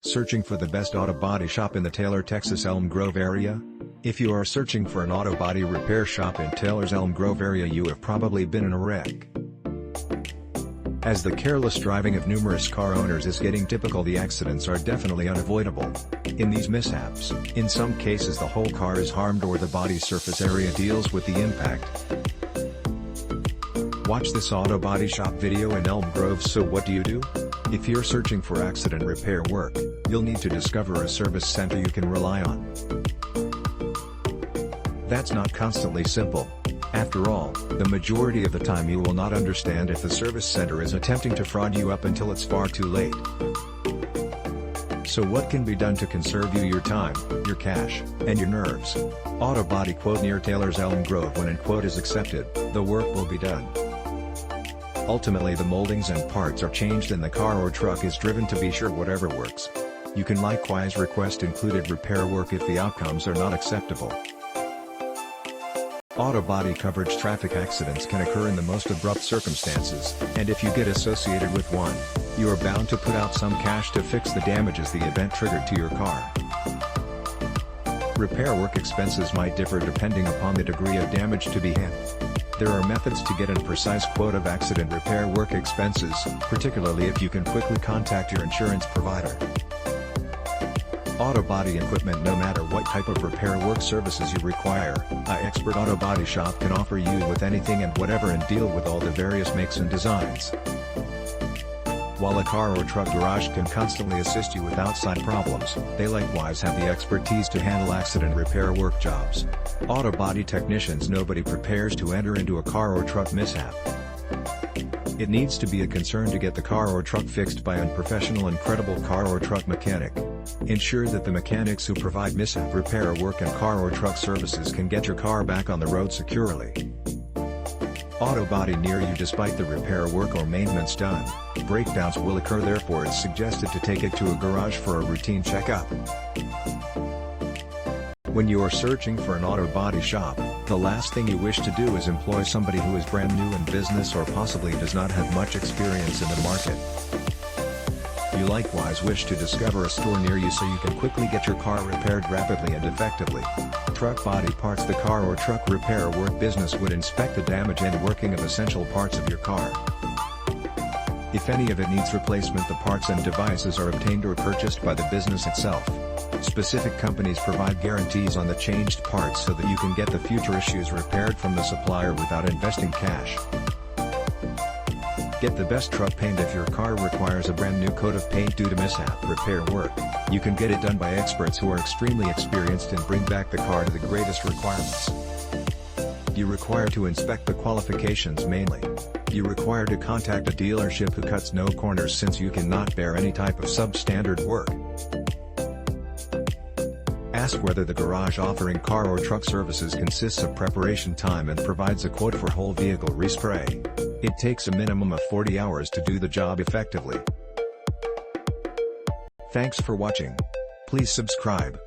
Searching for the best auto body shop in the Taylor, Texas Elm Grove area? If you are searching for an auto body repair shop in Taylor's Elm Grove area, you have probably been in a wreck. As the careless driving of numerous car owners is getting typical, the accidents are definitely unavoidable. In these mishaps, in some cases the whole car is harmed or the body surface area deals with the impact. Watch this auto body shop video in Elm Grove. So what do? If you're searching for accident repair work, you'll need to discover a service center you can rely on. That's not constantly simple. After all, the majority of the time you will not understand if the service center is attempting to fraud you up until it's far too late. So what can be done to conserve you your time, your cash, and your nerves? Auto body quote near Taylor's Elm Grove. When an quote is accepted, the work will be done. Ultimately the moldings and parts are changed and the car or truck is driven to be sure whatever works. You can likewise request included repair work if the outcomes are not acceptable. Auto body coverage. Traffic accidents can occur in the most abrupt circumstances, and if you get associated with one, you are bound to put out some cash to fix the damages the event triggered to your car. Repair work expenses might differ depending upon the degree of damage to be handled. There are methods to get a precise quote of accident repair work expenses, particularly if you can quickly contact your insurance provider. Auto body equipment. No matter what type of repair work services you require, an expert auto body shop can offer you with anything and whatever and deal with all the various makes and designs. While a car or truck garage can constantly assist you with outside problems, they likewise have the expertise to handle accident repair work jobs. Auto body technicians. Nobody prepares to enter into a car or truck mishap. It needs to be a concern to get the car or truck fixed by an unprofessional and credible car or truck mechanic. Ensure that the mechanics who provide mishap repair work and car or truck services can get your car back on the road securely. Auto body near you. Despite the repair work or maintenance done, breakdowns will occur, therefore it's suggested to take it to a garage for a routine checkup. When you are searching for an auto body shop, the last thing you wish to do is employ somebody who is brand new in business or possibly does not have much experience in the market. You likewise wish to discover a store near you so you can quickly get your car repaired rapidly and effectively. Truck body parts. The car or truck repair work business would inspect the damage and working of essential parts of your car. If any of it needs replacement, the parts and devices are obtained or purchased by the business itself. Specific companies provide guarantees on the changed parts so that you can get the future issues repaired from the supplier without investing cash. Get the best truck paint. If your car requires a brand new coat of paint due to mishap repair work, you can get it done by experts who are extremely experienced and bring back the car to the greatest requirements. You require to inspect the qualifications mainly. You require to contact a dealership who cuts no corners, since you cannot bear any type of substandard work. Ask whether the garage offering car or truck services consists of preparation time and provides a quote for whole vehicle respray. It takes a minimum of 40 hours to do the job effectively. Thanks for watching. Please subscribe.